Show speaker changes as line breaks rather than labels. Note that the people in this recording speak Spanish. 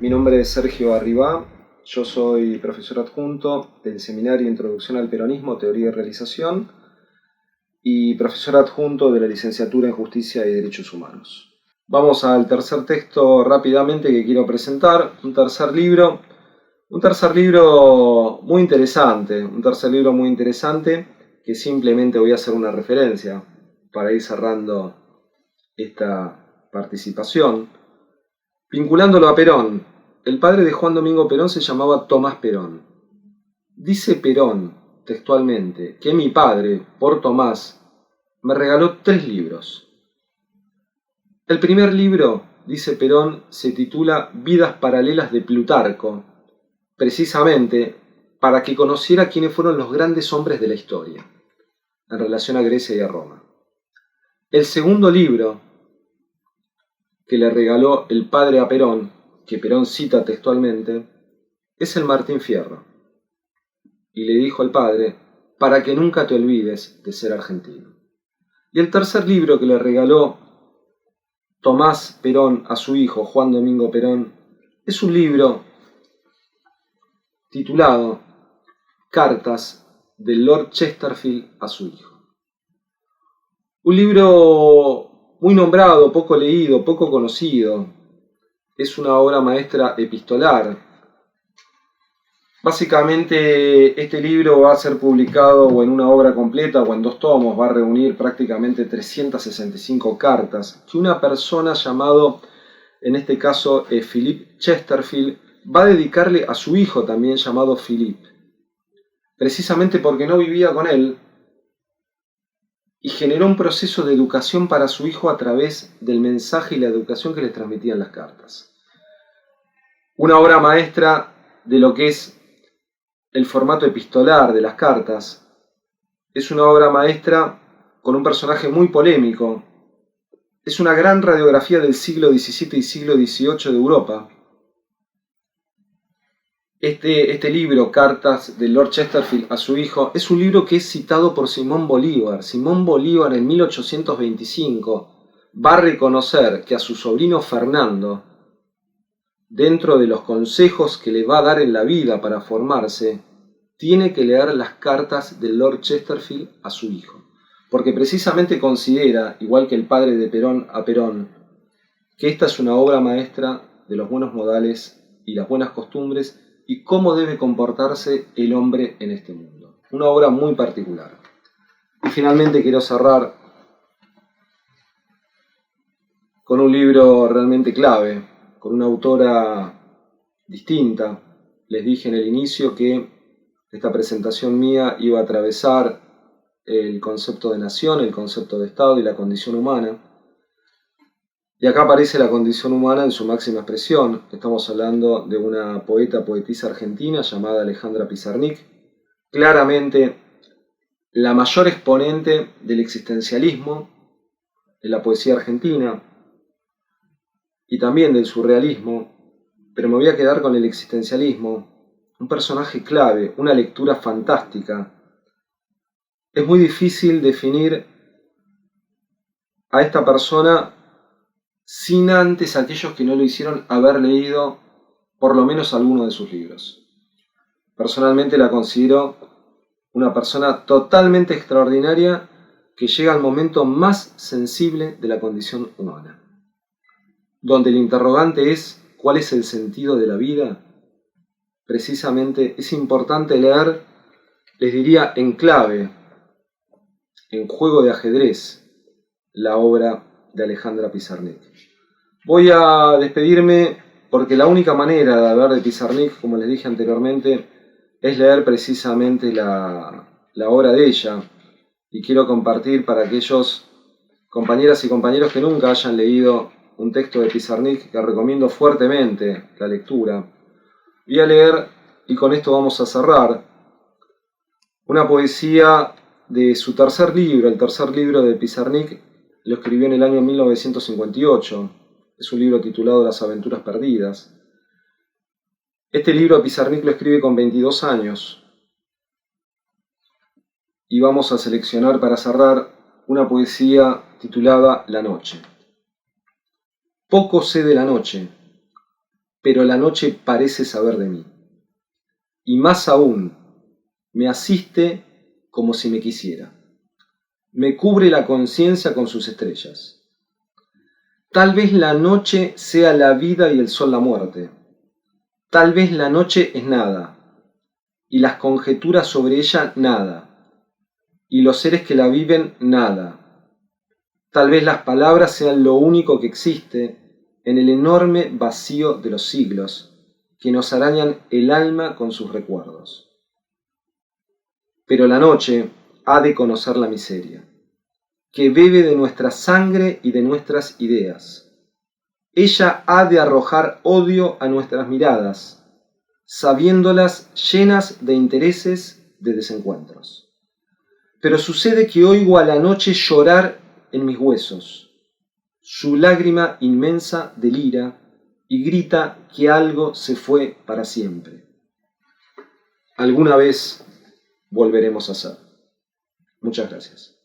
Mi nombre es Sergio Arribá, yo soy profesor adjunto del Seminario Introducción al Peronismo, Teoría y Realización y profesor adjunto de la Licenciatura en Justicia y Derechos Humanos. Vamos al tercer texto rápidamente que quiero presentar, un tercer libro muy interesante que simplemente voy a hacer una referencia para ir cerrando esta participación. Vinculándolo a Perón, el padre de Juan Domingo Perón se llamaba Tomás Perón. Dice Perón, textualmente, que mi padre, por Tomás, me regaló 3 libros. El primer libro, dice Perón, se titula Vidas paralelas de Plutarco, precisamente para que conociera quiénes fueron los grandes hombres de la historia, en relación a Grecia y a Roma. El segundo libro que le regaló el padre a Perón, que Perón cita textualmente, es el Martín Fierro. Y le dijo al padre, para que nunca te olvides de ser argentino. Y el tercer libro que le regaló Tomás Perón a su hijo, Juan Domingo Perón, es un libro titulado Cartas del Lord Chesterfield a su hijo. Un libro muy nombrado, poco leído, poco conocido. Es una obra maestra epistolar. Básicamente este libro va a ser publicado o en una obra completa o en 2 tomos, va a reunir prácticamente 365 cartas que una persona llamado, en este caso Philip Chesterfield, va a dedicarle a su hijo también llamado Philip, precisamente porque no vivía con él y generó un proceso de educación para su hijo a través del mensaje y la educación que les transmitían las cartas. Una obra maestra de lo que es el formato epistolar de las cartas. Es una obra maestra con un personaje muy polémico. Es una gran radiografía del siglo XVII y siglo XVIII de Europa. Este libro, Cartas del Lord Chesterfield a su hijo, es un libro que es citado por Simón Bolívar. Simón Bolívar en 1825 va a reconocer que a su sobrino Fernando, dentro de los consejos que le va a dar en la vida para formarse, tiene que leer las cartas del Lord Chesterfield a su hijo, porque precisamente considera, igual que el padre de Perón a Perón, que esta es una obra maestra de los buenos modales y las buenas costumbres y cómo debe comportarse el hombre en este mundo. Una obra muy particular. Y finalmente quiero cerrar con un libro realmente clave, con una autora distinta. Les dije en el inicio que esta presentación mía iba a atravesar el concepto de nación, el concepto de Estado y la condición humana. Y acá aparece la condición humana en su máxima expresión. Estamos hablando de una poetisa argentina llamada Alejandra Pizarnik, claramente la mayor exponente del existencialismo en la poesía argentina y también del surrealismo, pero me voy a quedar con el existencialismo. Un personaje clave, una lectura fantástica. Es muy difícil definir a esta persona sin antes aquellos que no lo hicieron haber leído por lo menos alguno de sus libros. Personalmente la considero una persona totalmente extraordinaria que llega al momento más sensible de la condición humana, donde el interrogante es ¿cuál es el sentido de la vida? Precisamente es importante leer, les diría en clave, en juego de ajedrez, la obra de Alejandra Pizarnik. Voy a despedirme porque la única manera de hablar de Pizarnik, como les dije anteriormente, es leer precisamente la obra de ella. Y quiero compartir para aquellos compañeras y compañeros que nunca hayan leído un texto de Pizarnik, que recomiendo fuertemente la lectura. Voy a leer, y con esto vamos a cerrar, una poesía de su tercer libro. El tercer libro de Pizarnik lo escribió en el año 1958. Es un libro titulado Las aventuras perdidas. Este libro Pizarnik lo escribe con 22 años. Y vamos a seleccionar para cerrar una poesía titulada La noche. Poco sé de la noche, pero la noche parece saber de mí. Y más aún, me asiste como si me quisiera. Me cubre la conciencia con sus estrellas. Tal vez la noche sea la vida y el sol la muerte. Tal vez la noche es nada, y las conjeturas sobre ella nada, y los seres que la viven nada. Tal vez las palabras sean lo único que existe en el enorme vacío de los siglos que nos arañan el alma con sus recuerdos. Pero la noche ha de conocer la miseria, que bebe de nuestra sangre y de nuestras ideas. Ella ha de arrojar odio a nuestras miradas, sabiéndolas llenas de intereses, de desencuentros. Pero sucede que oigo a la noche llorar en mis huesos. Su lágrima inmensa delira y grita que algo se fue para siempre. Alguna vez volveremos a ser. Muchas gracias.